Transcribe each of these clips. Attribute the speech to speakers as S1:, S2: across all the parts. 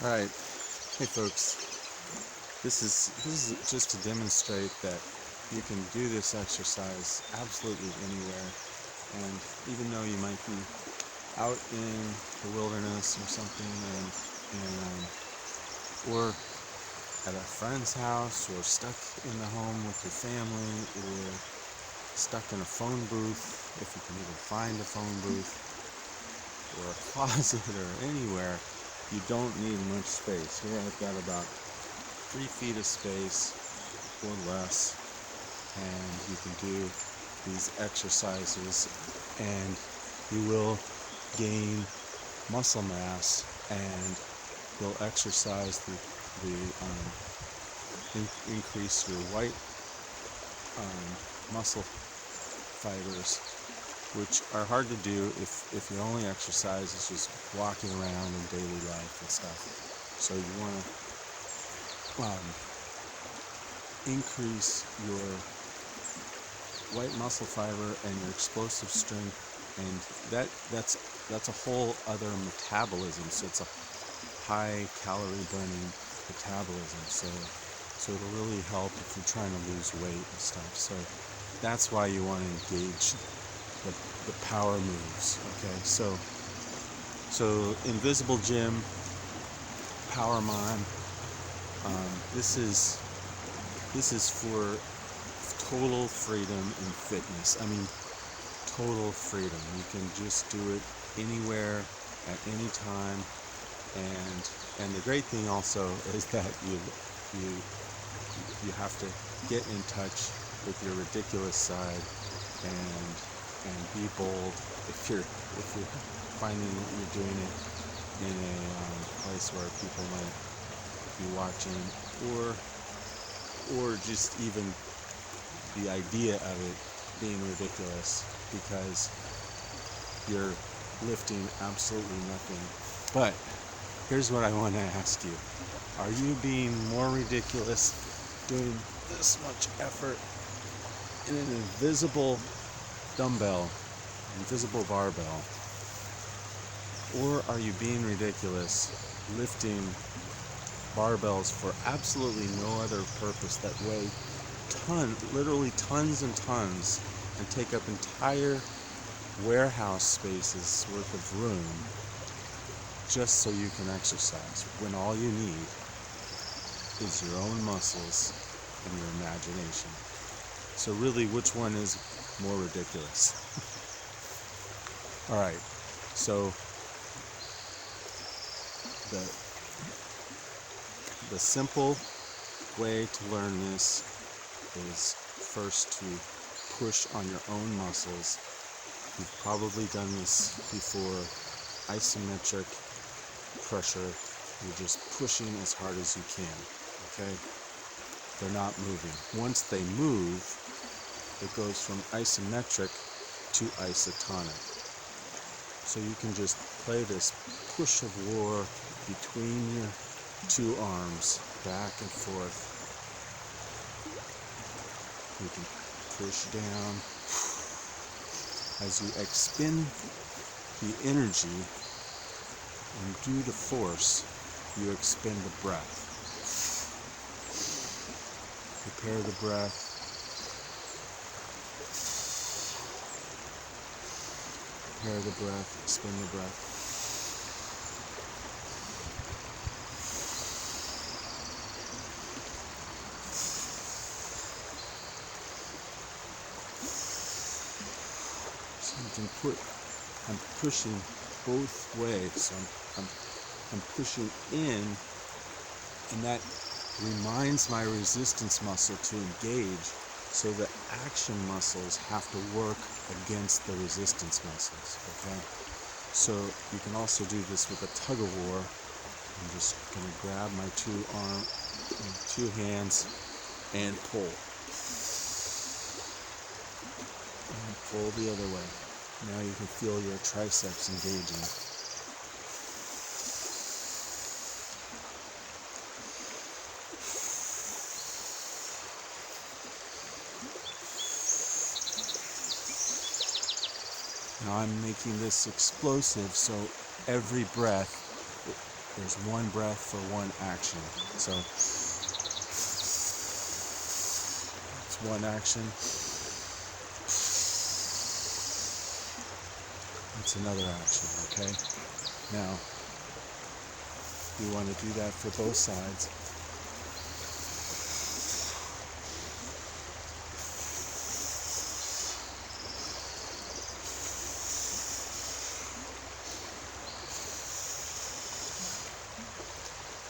S1: Alright, hey folks, this is just to demonstrate that you can do this exercise absolutely anywhere, and even though you might be out in the wilderness or something, and or at a friend's house, or stuck in the home with your family, or stuck in a phone booth, if you can even find a phone booth, or a closet, or anywhere, you don't need much space. Here I've got about 3 feet of space or less, and you can do these exercises, and you will gain muscle mass, and you'll exercise increase your white muscle fibers, which are hard to do if your only exercise is just walking around in daily life and stuff. So you want to increase your white muscle fiber and your explosive strength, and that's a whole other metabolism. So it's a high calorie burning metabolism. So it'll really help if you're trying to lose weight and stuff. So that's why you want to engage the power moves. Okay, so Invisible Gym, Power Mon. This is for total freedom in fitness. I mean, total freedom. You can just do it anywhere at any time, and the great thing also is that you have to get in touch with your ridiculous side and be bold if you're finding that you're doing it in a place where people might be watching, or just even the idea of it being ridiculous because you're lifting absolutely nothing. But here's what I want to ask you. Are you being more ridiculous doing this much effort in an invisible dumbbell, invisible barbell? Or are you being ridiculous lifting barbells for absolutely no other purpose that weigh literally tons and tons, and take up entire warehouse spaces worth of room just so you can exercise, when all you need is your own muscles and your imagination? So really, which one is more ridiculous? Alright, so the simple way to learn this is first to push on your own muscles. You've probably done this before. Isometric pressure. You're just pushing as hard as you can. Okay? They're not moving. Once they move, it goes from isometric to isotonic. So you can just play this push of war between your two arms, back and forth. You can push down. As you expend the energy and do the force, you expend the breath. Prepare the breath. Prepare the breath, expend the breath. So you can I'm pushing both ways. So I'm pushing in, and that reminds my resistance muscle to engage, so the action muscles have to work against the resistance muscles. Okay? So you can also do this with a tug of war. I'm just going to grab my two hands and pull. And pull the other way. Now you can feel your triceps engaging. Now I'm making this explosive, so every breath There's one breath for one action. So it's one action. It's another action, okay? Now, you want to do that for both sides.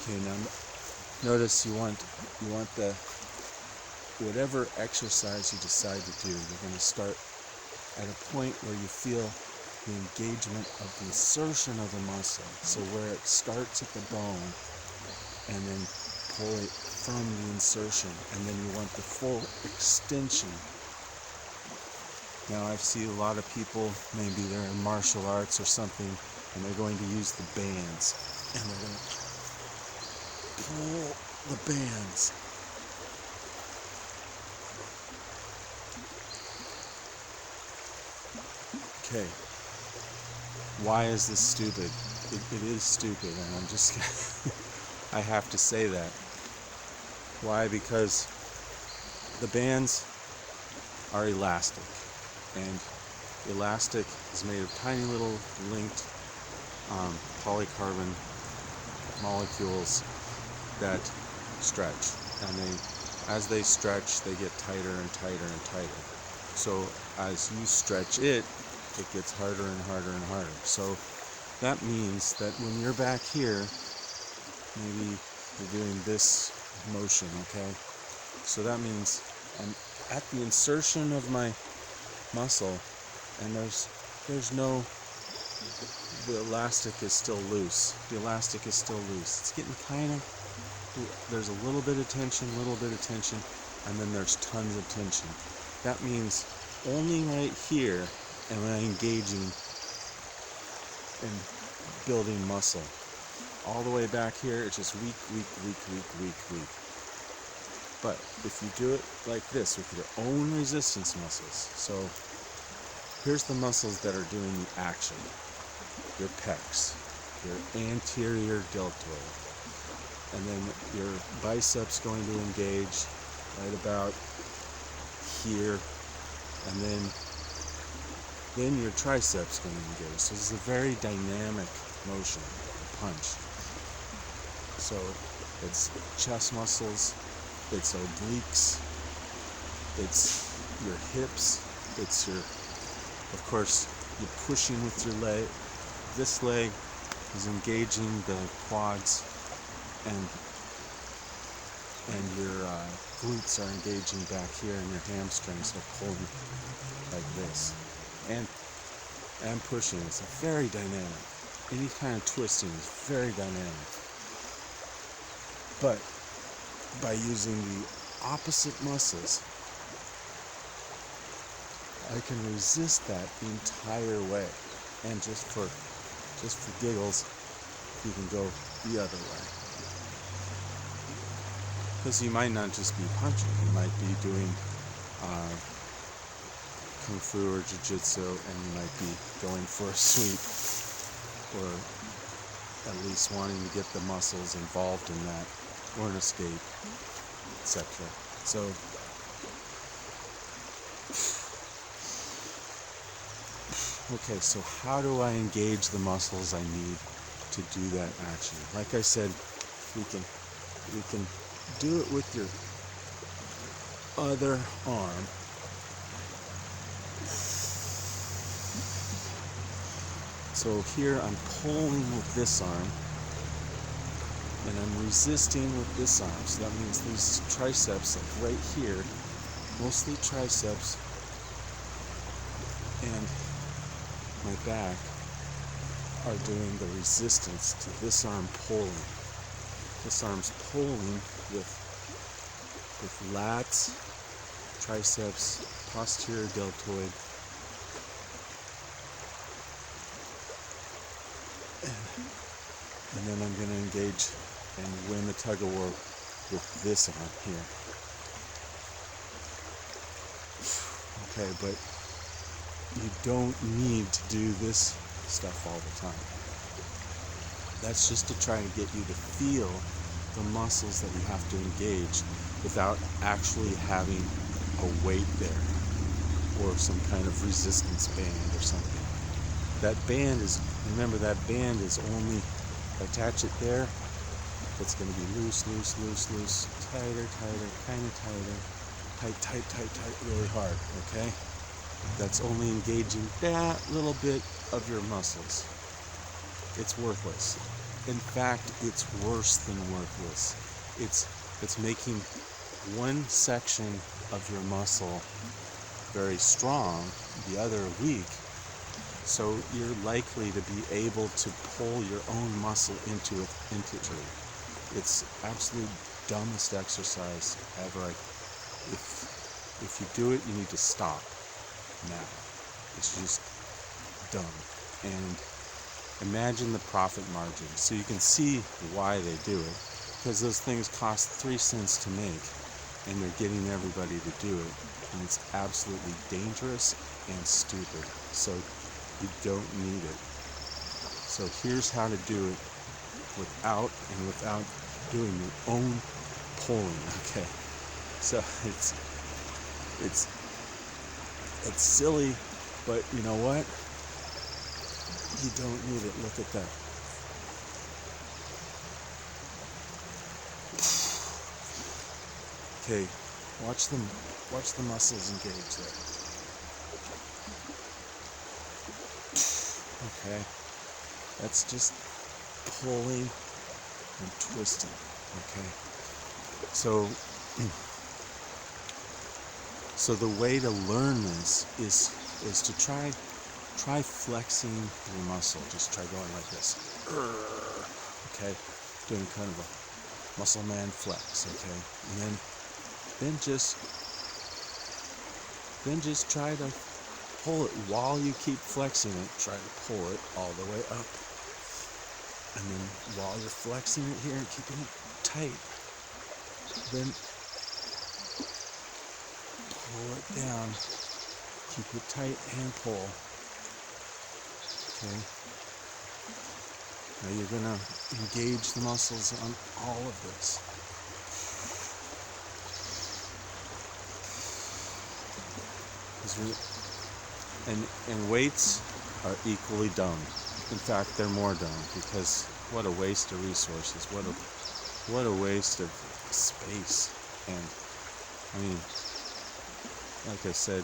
S1: Okay, now notice you want the whatever exercise you decide to do, you're going to start at a point where you feel the engagement of the insertion of the muscle. So where it starts at the bone and then pull it from the insertion, and then you want the full extension. Now I see a lot of people, maybe they're in martial arts or something, and they're going to use the bands, and they're going to pull the bands. Okay. Why is this stupid? It is stupid, and I'm just I have to say that. Why? Because the bands are elastic, and elastic is made of tiny little linked polycarbon molecules that stretch, and as they stretch, they get tighter and tighter and tighter. So as you stretch it gets harder and harder and harder. So that means that when you're back here, maybe you're doing this motion, okay? So that means I'm at the insertion of my muscle, and there's no, the elastic is still loose. The elastic is still loose. It's getting kind of, there's a little bit of tension, and then there's tons of tension. That means only right here am I engaging and building muscle. All the way back here, it's just weak. But if you do it like this with your own resistance muscles, so here's the muscles that are doing the action. Your pecs, your anterior deltoid, and then your biceps going to engage right about here, and then your triceps going to engage. So this is a very dynamic motion, punch. So it's chest muscles, it's obliques, it's your hips, it's your, of course, you're pushing with your leg. This leg is engaging the quads, and your glutes are engaging back here, and your hamstrings are pulling like this. And pushing. It's very dynamic. Any kind of twisting is very dynamic. But by using the opposite muscles, I can resist that the entire way. And just for giggles, you can go the other way. Because you might not just be punching, you might be doing Kung Fu or Jiu-Jitsu, and you might be going for a sweep, or at least wanting to get the muscles involved in that, or an escape, etc. So okay, so how do I engage the muscles I need to do that action? Like I said, we can do it with your other arm. So here I'm pulling with this arm, and I'm resisting with this arm. So that means these triceps, like right here, mostly triceps, and my back are doing the resistance to this arm pulling. This arm's pulling with lats, triceps, posterior deltoid, and then I'm going to engage and win the tug of war with this arm here. Okay, but you don't need to do this stuff all the time. That's just to try to get you to feel the muscles that you have to engage without actually having a weight there or some kind of resistance band or something. That band is, remember, that band is only, attach it there, it's going to be loose, loose, loose, loose, tighter, tighter, kind of tighter, tight, tight, tight, tight, really hard, okay? That's only engaging that little bit of your muscles. It's worthless. In fact, it's worse than worthless. It's making one section of your muscle very strong, the other weak, so you're likely to be able to pull your own muscle into it. It's absolute dumbest exercise ever. If you do it, you need to stop now. It's just dumb. And imagine the profit margin, so you can see why they do it. Because those things cost 3 cents to make, and they're getting everybody to do it. And it's absolutely dangerous and stupid. So you don't need it. So here's how to do it without doing your own pulling. Okay. So it's silly, but you know what? You don't need it. Look at that. Okay, watch the muscles engage there. Okay, that's just pulling and twisting. Okay, so the way to learn this is to try flexing your muscle. Just try going like this. Okay, doing kind of a muscle man flex. Okay, and then just try to pull it while you keep flexing it. Try to pull it all the way up, and then while you're flexing it here and keeping it tight, then pull it down. Keep it tight and pull. Okay. Now you're gonna engage the muscles on all of this. And weights are equally dumb. In fact, they're more dumb, because what a waste of resources. What a waste of space. And I mean, like I said,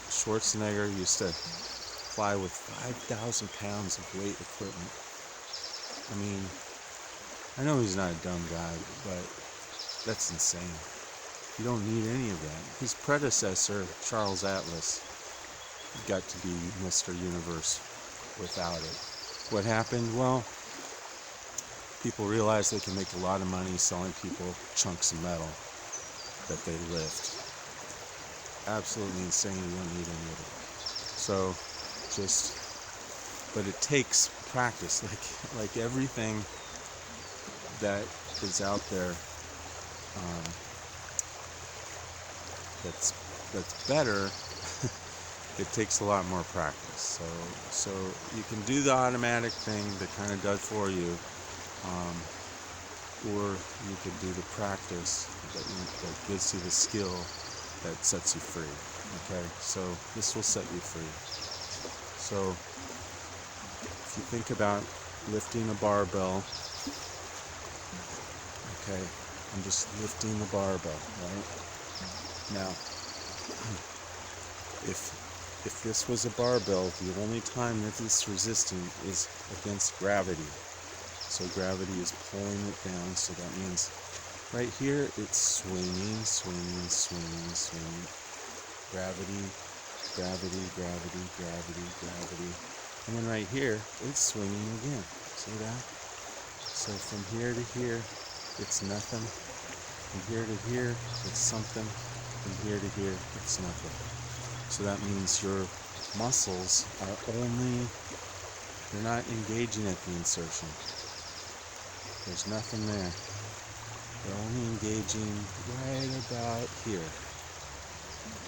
S1: Schwarzenegger used to fly with 5,000 pounds of weight equipment. I mean, I know he's not a dumb guy, but that's insane. You don't need any of that. His predecessor, Charles Atlas, got to be Mr. Universe without it. What happened? Well, people realized they can make a lot of money selling people chunks of metal that they lift. Absolutely insane. You don't need any of it. So, but it takes practice. Like everything that is out there, that's better. It takes a lot more practice. So you can do the automatic thing that kind of does for you, or you can do the practice that gives you the skill that sets you free. Okay, so this will set you free. So if you think about lifting a barbell, okay, I'm just lifting the barbell, right? Now, if this was a barbell, the only time that it's resisting is against gravity. So gravity is pulling it down, so that means right here it's swinging, swinging, swinging, swinging. Gravity, gravity, gravity, gravity, gravity. And then right here, it's swinging again. See that? So from here to here, it's nothing. From here to here, it's something. From here to here, it's nothing. So that means your muscles are they're not engaging at the insertion. There's nothing there. They're only engaging right about here.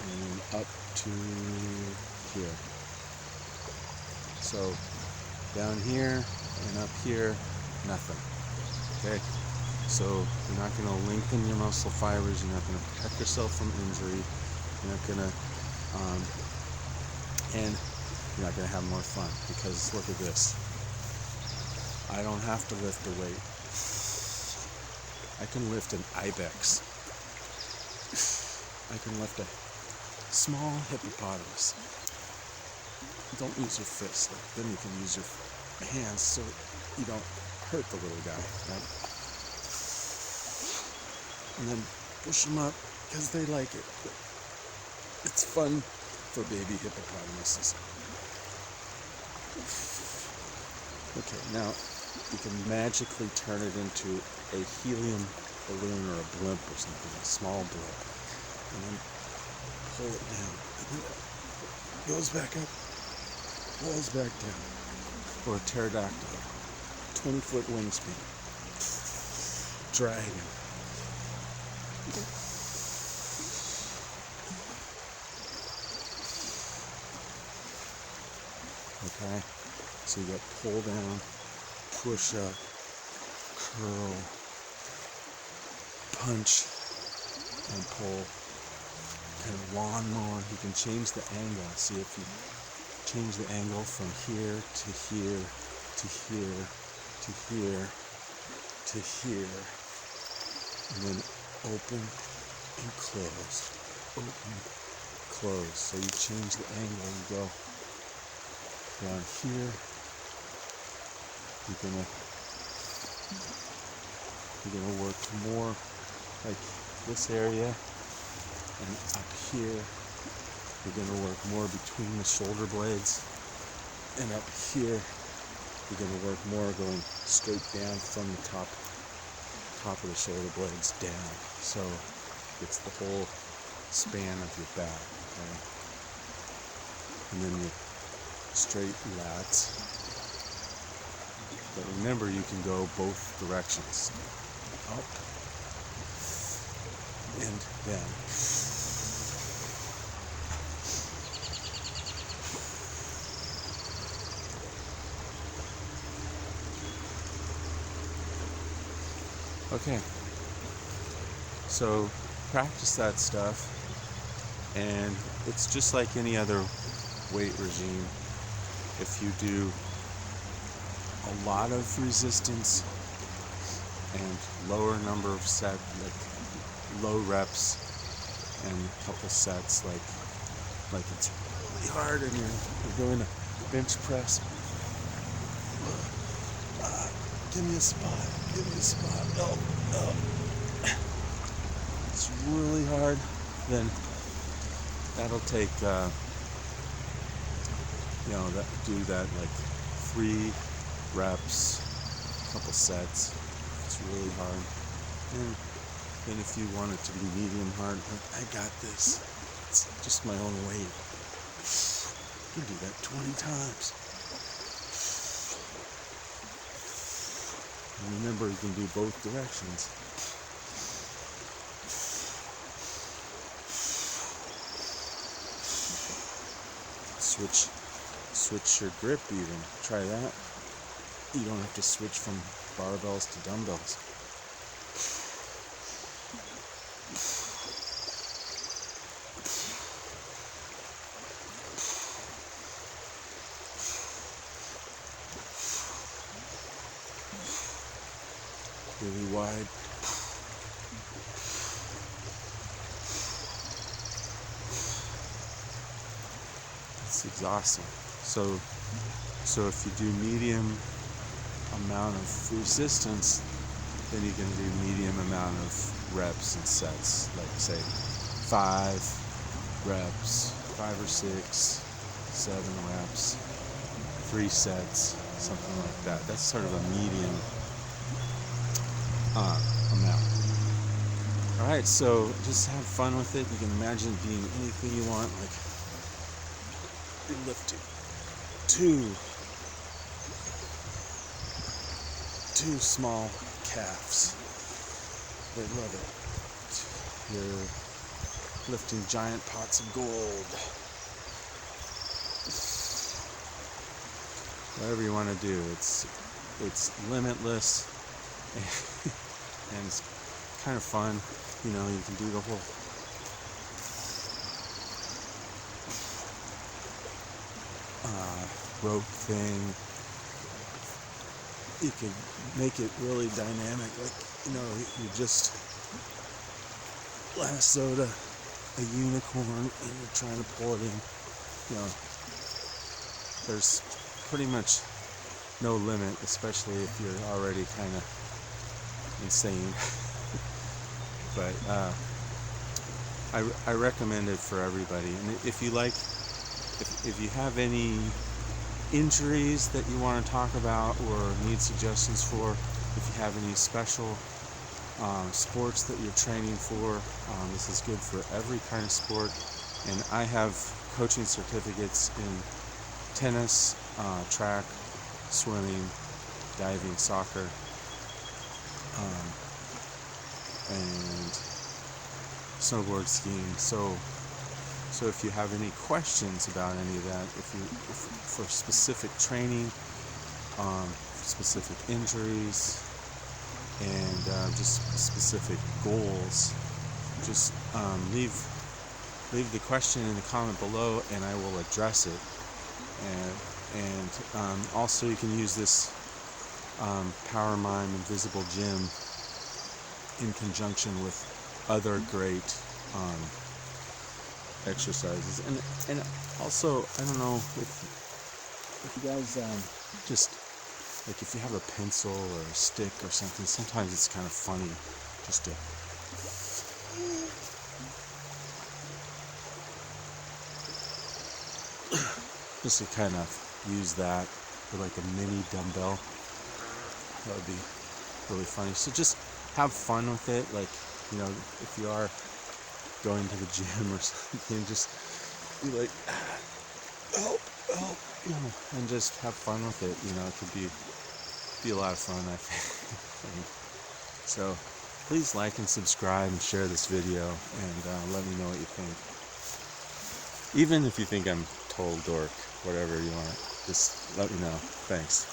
S1: And up to here. So down here and up here, nothing. Okay? So you're not going to lengthen your muscle fibers. You're not going to protect yourself from injury. You're not going to, and you're not going to have more fun, because look at this. I don't have to lift a weight. I can lift an ibex. I can lift a small hippopotamus. Don't use your fists. Then you can use your hands so you don't hurt the little guy. Right? And then push them up because they like it. It's fun for baby hippopotamuses. Okay, now you can magically turn it into a helium balloon or a blimp or something, a small blimp. And then pull it down. And then it goes back up, pulls back down. Or a pterodactyl, 20-foot wingspan. Dragon. Okay, so you got pull down, push up, curl, punch, and pull. Kind of lawnmower. You can change the angle. See, if you change the angle from here to here to here to here to here, and then open and close, open, close. So you change the angle. You go down here. You're gonna work more like this area, and up here you're gonna work more between the shoulder blades, and up here you're gonna work more going straight down from the top of the shoulder blades down. So it's the whole span of your back. Okay? And then your straight lats. But remember, you can go both directions. Up and down. Okay. So practice that stuff, and it's just like any other weight regime. If you do a lot of resistance and lower number of sets, like low reps and a couple sets, like it's really hard and you're doing a bench press. Give me a spot. Oh. It's really hard. Then that'll take do that like 3 reps, couple sets. It's really hard. And then if you want it to be medium hard, I got this. It's just my own weight. You can do that 20 times. And remember, you can do both directions. Switch your grip even. Try that. You don't have to switch from barbells to dumbbells. Really wide. It's exhausting. So if you do medium amount of resistance, then you can do medium amount of reps and sets, like say 5 reps, 5 or 6, 7 reps, 3 sets, something like that. That's sort of a medium amount. Alright, so just have fun with it. You can imagine being anything you want, like you're lifting two small calves. They love it. You're lifting giant pots of gold. Whatever you want to do, it's it's limitless, and it's kind of fun. You know, you can do the whole rope thing. You could make it really dynamic, like, you know, you just lassoed a unicorn and you're trying to pull it in. You know, there's pretty much no limit, especially if you're already kind of insane. But I recommend it for everybody. And if you like, if you have any injuries that you want to talk about or need suggestions for, if you have any special sports that you're training for, this is good for every kind of sport. And I have coaching certificates in tennis, track, swimming, diving, soccer, and snowboard skiing. So if you have any questions about any of that, if for specific training, specific injuries, and just specific goals, just leave the question in the comment below, and I will address it. And also you can use this Power Mime Invisible Gym in conjunction with other great exercises. And also, I don't know if you guys just, like, if you have a pencil or a stick or something, sometimes it's kind of funny just to kind of use that for like a mini dumbbell. That would be really funny. So just have fun with it. Like, you know, if you are going to the gym or something, just be like, help, you know, and just have fun with it. You know, it could be a lot of fun, I think. So please like and subscribe and share this video, and let me know what you think. Even if you think I'm total dork, whatever you want, just let me know. Thanks.